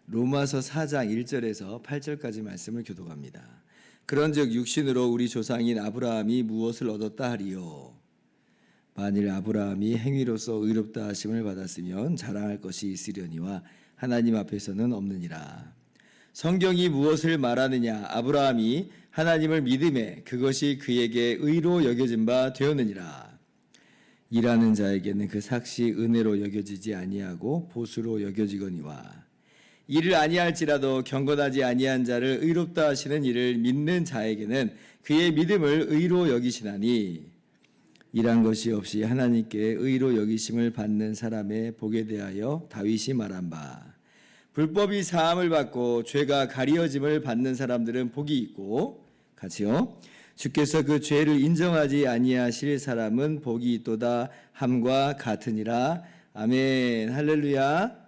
로마서 4장 1절에서 8절까지 말씀을 교독합니다. 그런즉 육신으로 우리 조상인 아브라함이 무엇을 얻었다 하리요? 만일 아브라함이 행위로서 의롭다 하심을 받았으면 자랑할 것이 있으려니와 하나님 앞에서는 없느니라. 성경이 무엇을 말하느냐? 아브라함이 하나님을 믿음에 그것이 그에게 의로 여겨진 바 되었느니라. 일하는 자에게는 그 삭시 은혜로 여겨지지 아니하고 보수로 여겨지거니와 일을 아니할지라도 경건하지 아니한 자를 의롭다 하시는 이를 믿는 자에게는 그의 믿음을 의로 여기시나니 일한 것이 없이 하나님께 의로 여기심을 받는 사람의 복에 대하여 다윗이 말한 바 불법이 사함을 받고 죄가 가리어짐을 받는 사람들은 복이 있고 같이요 주께서 그 죄를 인정하지 아니하실 사람은 복이 있도다 함과 같으니라. 아멘. 할렐루야.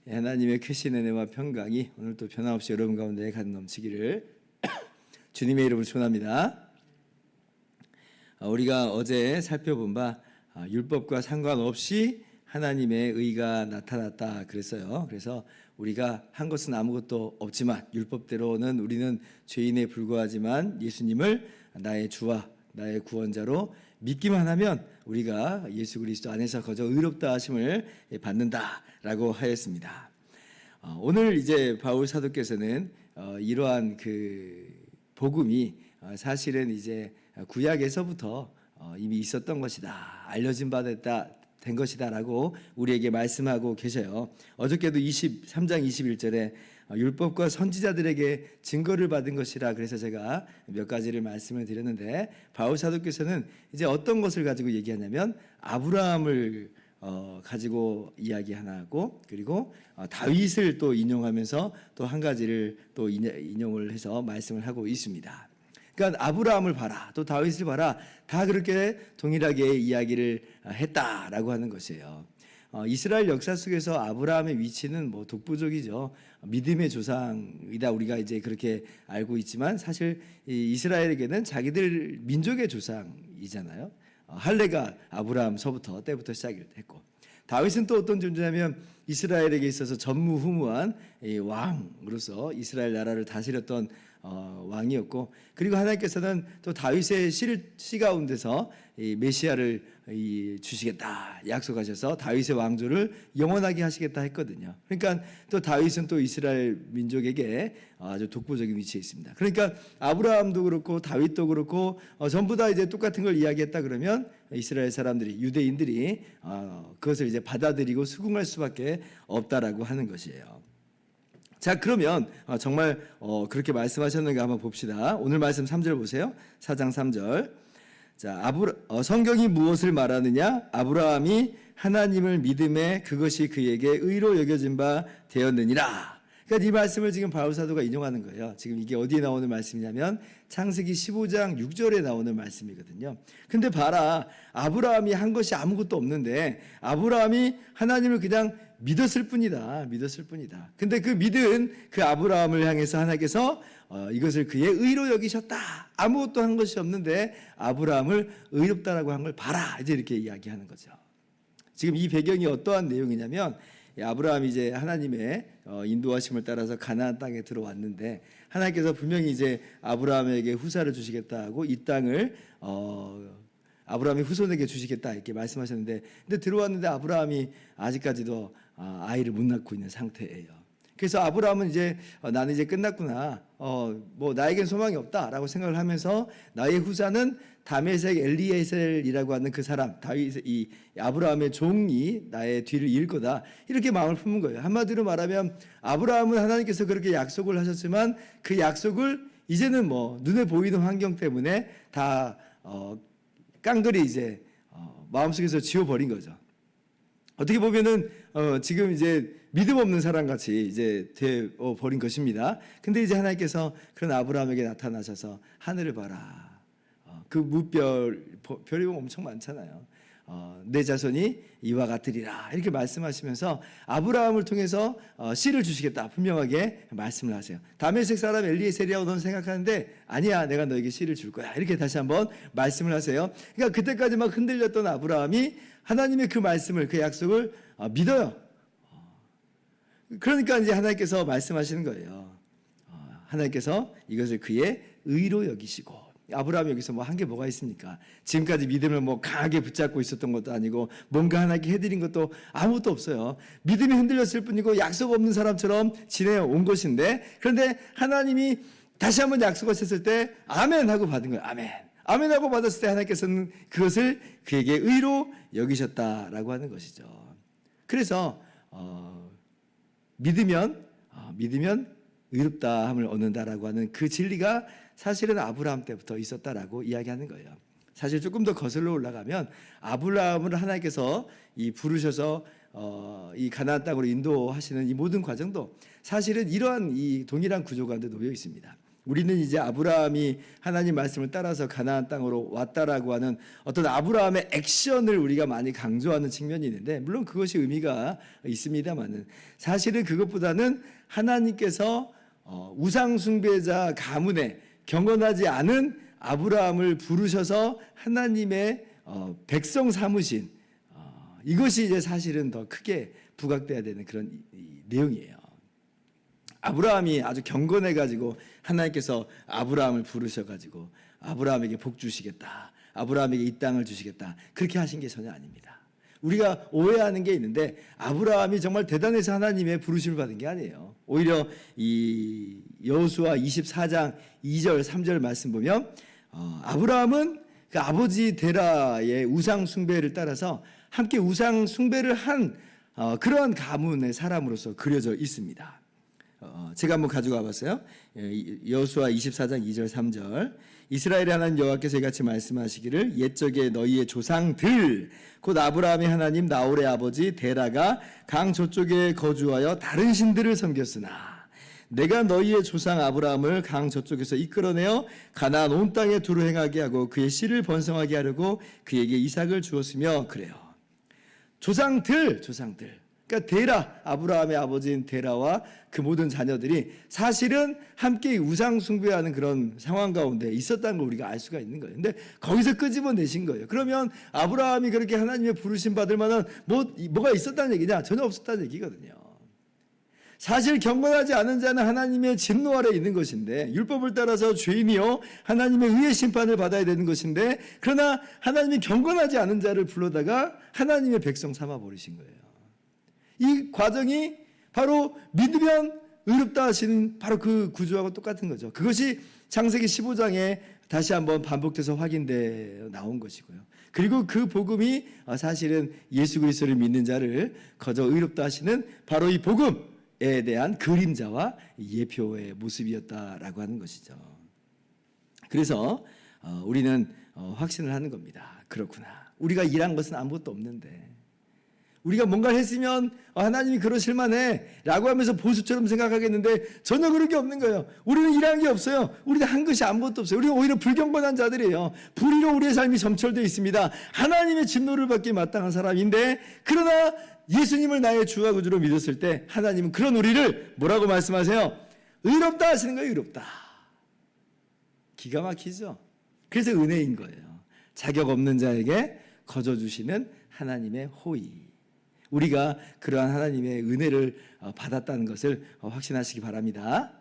하나님의 크신 은혜와 평강이 오늘도 변함없이 여러분 가운데 가득 넘치기를 주님의 이름으로 축원합니다. 우리가 어제 살펴본 바 율법과 상관없이 하나님의 의가 나타났다 그랬어요. 그래서 우리가 한 것은 아무것도 없지만 율법대로는 우리는 죄인에 불과하지만 예수님을 나의 주와 나의 구원자로 믿기만 하면 우리가 예수 그리스도 안에서 거저 의롭다 하심을 받는다라고 하였습니다. 오늘 이제 바울 사도께서는 이러한 그 복음이 사실은 이제 구약에서부터 이미 있었던 것이다, 알려진 바 된 것이다라고 우리에게 말씀하고 계셔요. 어저께도 23장 21절에 율법과 선지자들에게 증거를 받은 것이라 그래서 제가 몇 가지를 말씀을 드렸는데 바울 사도께서는 이제 어떤 것을 가지고 얘기하냐면 아브라함을 가지고 이야기 하나 하고 그리고 다윗을 또 인용하면서 또 한 가지를 또 인용을 해서 말씀을 하고 있습니다. 그러니까 아브라함을 봐라, 또 다윗을 봐라, 다 그렇게 동일하게 이야기를 했다라고 하는 것이에요. 이스라엘 역사 속에서 아브라함의 위치는 뭐 독보적이죠. 믿음의 조상이다 우리가 이제 그렇게 알고 있지만 사실 이스라엘에게는 자기들 민족의 조상이잖아요. 할례가 아브라함서부터 때부터 시작했고 다윗은 또 어떤 존재냐면 이스라엘에게 있어서 전무후무한 왕으로서 이스라엘 나라를 다스렸던 왕이었고 그리고 하나님께서는 또 다윗의 씨 가운데서 메시아를 주시겠다 약속하셔서 다윗의 왕조를 영원하게 하시겠다 했거든요. 그러니까 또 다윗은 또 이스라엘 민족에게 아주 독보적인 위치에 있습니다. 그러니까 아브라함도 그렇고 다윗도 그렇고 전부 다 이제 똑같은 걸 이야기했다 그러면 이스라엘 사람들이 유대인들이 그것을 이제 받아들이고 수긍할 수밖에 없다라고 하는 것이에요. 자, 그러면 정말 그렇게 말씀하셨는가 한번 봅시다. 오늘 말씀 3절 보세요. 4장 3절. 자, 성경이 무엇을 말하느냐? 아브라함이 하나님을 믿음에 그것이 그에게 의로 여겨진 바 되었느니라. 그러니까 이 말씀을 지금 바울 사도가 인용하는 거예요. 지금 이게 어디에 나오는 말씀이냐면 창세기 15장 6절에 나오는 말씀이거든요. 근데 봐라, 아브라함이 한 것이 아무것도 없는데 아브라함이 하나님을 그냥 믿었을 뿐이다. 근데 그 믿은 그 아브라함을 향해서 하나님께서 이것을 그의 의로 여기셨다. 아무것도 한 것이 없는데 아브라함을 의롭다라고 한 걸 봐라. 이제 이렇게 이야기하는 거죠. 지금 이 배경이 어떠한 내용이냐면 아브라함이 이제 하나님의 인도하심을 따라서 가나안 땅에 들어왔는데 하나님께서 분명히 이제 아브라함에게 후사를 주시겠다 고 이 땅을 아브라함이 후손에게 주시겠다 이렇게 말씀하셨는데 근데 들어왔는데 아브라함이 아직까지도 아이를 못 낳고 있는 상태예요. 그래서 아브라함은 이제 나는 이제 끝났구나. 뭐 나에겐 소망이 없다라고 생각을 하면서 나의 후사는 다메섹 엘리에셀이라고 하는 그 사람 다윗 이 아브라함의 종이 나의 뒤를 이을 거다 이렇게 마음을 품은 거예요. 한마디로 말하면 아브라함은 하나님께서 그렇게 약속을 하셨지만 그 약속을 이제는 뭐 눈에 보이는 환경 때문에 다 깡그리 이제 마음속에서 지워버린 거죠. 어떻게 보면은 지금 이제 믿음 없는 사람 같이 이제 돼 버린 것입니다. 근데 이제 하나님께서 그런 아브라함에게 나타나셔서 하늘을 봐라. 그 무별 별이 엄청 많잖아요. 내 자손이 이와 같으리라 이렇게 말씀하시면서 아브라함을 통해서 씨를 주시겠다 분명하게 말씀을 하세요. 다메섹 사람 엘리에셀이라고 너는 생각하는데 아니야, 내가 너에게 씨를 줄 거야 이렇게 다시 한번 말씀을 하세요. 그러니까 그때까지 막 흔들렸던 아브라함이 하나님의 그 말씀을, 그 약속을 믿어요. 그러니까 이제 하나님께서 말씀하시는 거예요. 하나님께서 이것을 그의 의로 여기시고. 아브라함이 여기서 뭐 한 게 뭐가 있습니까? 지금까지 믿음을 뭐 강하게 붙잡고 있었던 것도 아니고 뭔가 하나님께 해드린 것도 아무것도 없어요. 믿음이 흔들렸을 뿐이고 약속 없는 사람처럼 지내온 것인데, 그런데 하나님이 다시 한번 약속하셨을 때 아멘 하고 받은 거예요. 아멘. 아멘 하고 받았을 때 하나님께서는 그것을 그에게 의로 여기셨다라고 하는 것이죠. 그래서 믿으면 의롭다함을 얻는다라고 하는 그 진리가 사실은 아브라함 때부터 있었다라고 이야기하는 거예요. 사실 조금 더 거슬러 올라가면 아브라함을 하나님께서 부르셔서 이 가나안 땅으로 인도하시는 이 모든 과정도 사실은 이러한 이 동일한 구조 가운데 놓여 있습니다. 우리는 이제 아브라함이 하나님 말씀을 따라서 가나안 땅으로 왔다라고 하는 어떤 아브라함의 액션을 우리가 많이 강조하는 측면이 있는데, 물론 그것이 의미가 있습니다만은 사실은 그것보다는 하나님께서 우상 숭배자 가문에 경건하지 않은 아브라함을 부르셔서 하나님의 백성 삼으신 이것이 이제 사실은 더 크게 부각돼야 되는 그런 내용이에요. 아브라함이 아주 경건해가지고 하나님께서 아브라함을 부르셔가지고 아브라함에게 복 주시겠다, 아브라함에게 이 땅을 주시겠다 그렇게 하신 게 전혀 아닙니다. 우리가 오해하는 게 있는데 아브라함이 정말 대단해서 하나님의 부르심을 받은 게 아니에요. 오히려 이 여호수아 24장 2절 3절 말씀 보면 아브라함은 그 아버지 데라의 우상 숭배를 따라서 함께 우상 숭배를 한 그러한 가문의 사람으로서 그려져 있습니다. 제가 한번 가져가 봤어요. 여호수아 24장 2절 3절 이스라엘의 하나님 여호와께서 이같이 말씀하시기를 옛적에 너희의 조상들 곧 아브라함의 하나님 나홀의 아버지 데라가 강 저쪽에 거주하여 다른 신들을 섬겼으나 내가 너희의 조상 아브라함을 강 저쪽에서 이끌어내어 가나안 온 땅에 두루 행하게 하고 그의 씨를 번성하게 하려고 그에게 이삭을 주었으며. 그래요. 조상들 그러니까 데라, 아브라함의 아버지인 데라와 그 모든 자녀들이 사실은 함께 우상 숭배하는 그런 상황 가운데 있었다는 걸 우리가 알 수가 있는 거예요. 근데 거기서 끄집어내신 거예요. 그러면 아브라함이 그렇게 하나님의 부르심 받을 만한 뭐가 있었다는 얘기냐? 전혀 없었다는 얘기거든요. 사실 경건하지 않은 자는 하나님의 진노 아래 있는 것인데, 율법을 따라서 죄인이요 하나님의 의의 심판을 받아야 되는 것인데, 그러나 하나님이 경건하지 않은 자를 불러다가 하나님의 백성 삼아 버리신 거예요. 이 과정이 바로 믿으면 의롭다 하시는 바로 그 구조하고 똑같은 거죠. 그것이 창세기 15장에 다시 한번 반복돼서 확인돼 나온 것이고요. 그리고 그 복음이 사실은 예수 그리스도를 믿는 자를 거저 의롭다 하시는 바로 이 복음에 대한 그림자와 예표의 모습이었다라고 하는 것이죠. 그래서 우리는 확신을 하는 겁니다. 그렇구나. 우리가 일한 것은 아무것도 없는데 우리가 뭔가를 했으면 하나님이 그러실 만해 라고 하면서 보수처럼 생각하겠는데 전혀 그런 게 없는 거예요. 우리는 일한 게 없어요. 우리는 한 것이 아무것도 없어요. 우리는 오히려 불경건한 자들이에요. 불의로 우리의 삶이 점철되어 있습니다. 하나님의 진노를 받기 마땅한 사람인데, 그러나 예수님을 나의 주와 구주로 믿었을 때 하나님은 그런 우리를 뭐라고 말씀하세요? 의롭다 하시는 거예요. 의롭다. 기가 막히죠. 그래서 은혜인 거예요. 자격 없는 자에게 거저 주시는 하나님의 호의. 우리가 그러한 하나님의 은혜를 받았다는 것을 확신하시기 바랍니다.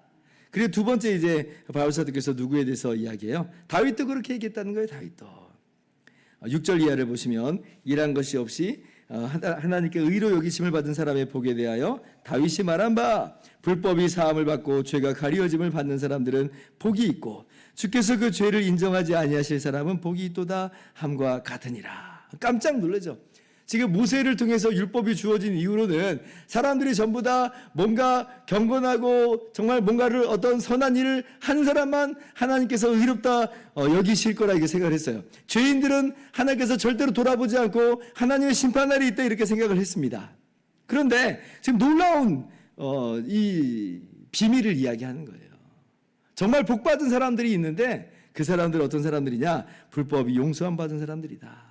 그리고 두 번째 이제 바울 사도께서 누구에 대해서 이야기해요? 다윗도 그렇게 얘기했다는 거예요. 다윗도 6절 이하를 보시면 일한 것이 없이 하나님께 의로 여기심을 받은 사람의 복에 대하여 다윗이 말한 바 불법이 사함을 받고 죄가 가리워짐을 받는 사람들은 복이 있고 주께서 그 죄를 인정하지 아니하실 사람은 복이 있도다 함과 같으니라. 깜짝 놀라죠. 지금 모세를 통해서 율법이 주어진 이후로는 사람들이 전부 다 뭔가 경건하고 정말 뭔가를 어떤 선한 일을 한 사람만 하나님께서 의롭다 여기실 거라 이렇게 생각을 했어요. 죄인들은 하나님께서 절대로 돌아보지 않고 하나님의 심판날이 있다 이렇게 생각을 했습니다. 그런데 지금 놀라운 이 비밀을 이야기하는 거예요. 정말 복받은 사람들이 있는데 그 사람들은 어떤 사람들이냐? 불법이 용서함 받은 사람들이다.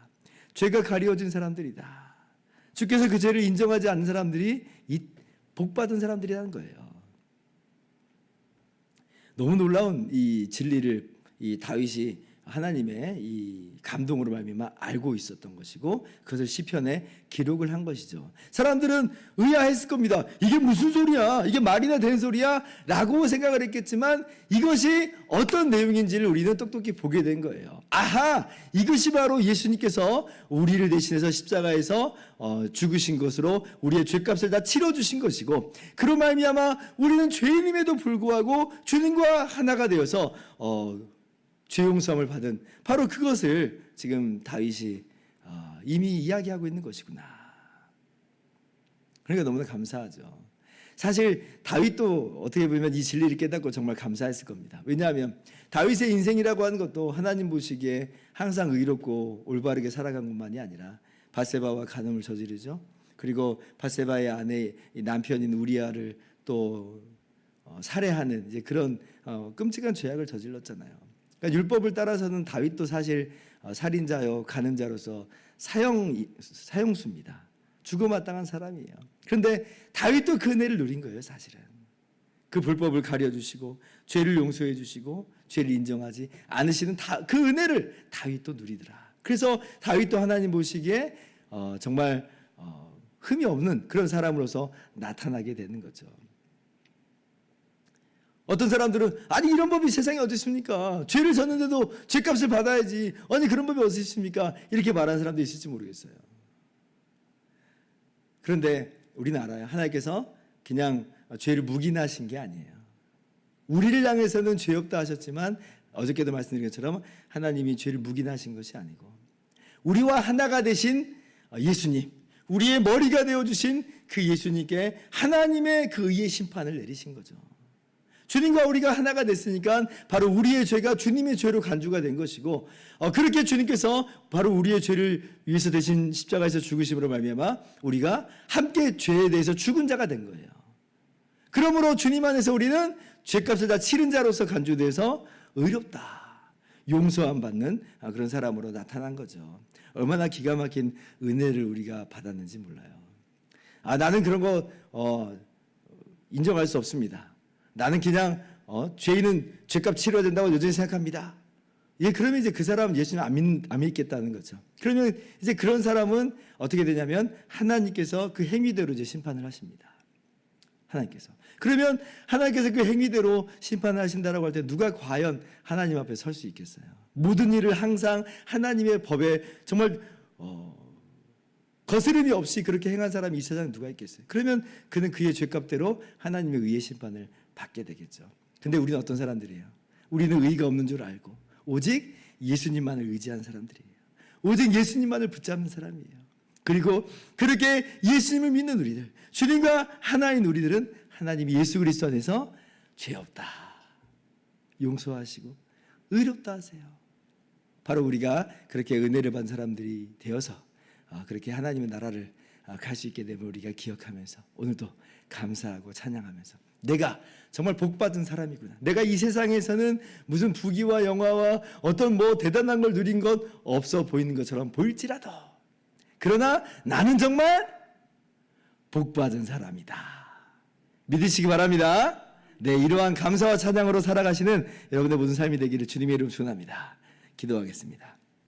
죄가 가리워진 사람들이다. 주께서 그 죄를 인정하지 않는 사람들이 이 복받은 사람들이라는 거예요. 너무 놀라운 이 진리를 이 다윗이 하나님의 이 감동으로 말미암아 알고 있었던 것이고 그것을 시편에 기록을 한 것이죠. 사람들은 의아했을 겁니다. 이게 무슨 소리야? 이게 말이나 되는 소리야? 라고 생각을 했겠지만 이것이 어떤 내용인지를 우리는 똑똑히 보게 된 거예요. 아하! 이것이 바로 예수님께서 우리를 대신해서 십자가에서 죽으신 것으로 우리의 죄값을 다 치러주신 것이고 그로 말미암아 우리는 죄인임에도 불구하고 주님과 하나가 되어서 죄 용서함을 받은 바로 그것을 지금 다윗이 이미 이야기하고 있는 것이구나. 그러니까 너무나 감사하죠. 사실 다윗도 어떻게 보면 이 진리를 깨닫고 정말 감사했을 겁니다. 왜냐하면 다윗의 인생이라고 하는 것도 하나님 보시기에 항상 의롭고 올바르게 살아간 것만이 아니라 밧세바와 간음을 저지르죠. 그리고 밧세바의 아내 남편인 우리아를 또 살해하는 이제 그런 끔찍한 죄악을 저질렀잖아요. 그러니까 율법을 따라서는 다윗도 사실 살인자요 간음자로서 사형수입니다. 죽어마땅한 사람이에요. 그런데 다윗도 그 은혜를 누린 거예요. 사실은 그 불법을 가려주시고 죄를 용서해 주시고 죄를 인정하지 않으시는 그 은혜를 다윗도 누리더라. 그래서 다윗도 하나님 보시기에 정말 흠이 없는 그런 사람으로서 나타나게 되는 거죠. 어떤 사람들은 아니 이런 법이 세상에 어디 있습니까? 죄를 졌는데도 죄값을 받아야지. 아니 그런 법이 어디 있습니까? 이렇게 말하는 사람도 있을지 모르겠어요. 그런데 우리는 알아요. 하나님께서 그냥 죄를 묵인하신 게 아니에요. 우리를 향해서는 죄 없다 하셨지만 어저께도 말씀드린 것처럼 하나님이 죄를 묵인하신 것이 아니고 우리와 하나가 되신 예수님, 우리의 머리가 되어주신 그 예수님께 하나님의 그 의의 심판을 내리신 거죠. 주님과 우리가 하나가 됐으니까 바로 우리의 죄가 주님의 죄로 간주가 된 것이고 그렇게 주님께서 바로 우리의 죄를 위해서 대신 십자가에서 죽으심으로 말미암아 우리가 함께 죄에 대해서 죽은 자가 된 거예요. 그러므로 주님 안에서 우리는 죄값을 다 치른 자로서 간주돼서 의롭다, 용서함 받는 그런 사람으로 나타난 거죠. 얼마나 기가 막힌 은혜를 우리가 받았는지 몰라요. 나는 그런 거 인정할 수 없습니다. 나는 그냥 죄인은 죄값 치러야 된다고 여전히 생각합니다. 예, 그러면 이제 그 사람은 예수님 안 믿겠다는 거죠. 그러면 이제 그런 사람은 어떻게 되냐면 하나님께서 그 행위대로 이제 심판을 하십니다. 하나님께서. 그러면 하나님께서 그 행위대로 심판을 하신다라고 할 때 누가 과연 하나님 앞에 설 수 있겠어요? 모든 일을 항상 하나님의 법에 정말 거스름이 없이 그렇게 행한 사람이 이 세상에 누가 있겠어요? 그러면 그는 그의 죄값대로 하나님의 의의 심판을 받게 되겠죠. 근데 우리는 어떤 사람들이에요? 우리는 의의가 없는 줄 알고 오직 예수님만을 의지한 사람들이에요. 오직 예수님만을 붙잡는 사람이에요. 그리고 그렇게 예수님을 믿는 우리들, 주님과 하나인 우리들은 하나님 예수 그리스도 안에서 죄 없다, 용서하시고 의롭다 하세요. 바로 우리가 그렇게 은혜를 받은 사람들이 되어서 그렇게 하나님의 나라를 갈 수 있게 되면 우리가 기억하면서 오늘도 감사하고 찬양하면서 내가 정말 복받은 사람이구나. 내가 이 세상에서는 무슨 부귀와 영화와 어떤 대단한 걸 누린 것 없어 보이는 것처럼 보일지라도 그러나 나는 정말 복받은 사람이다. 믿으시기 바랍니다. 네, 이러한 감사와 찬양으로 살아가시는 여러분의 모든 삶이 되기를 주님의 이름으로 축원합니다. 기도하겠습니다.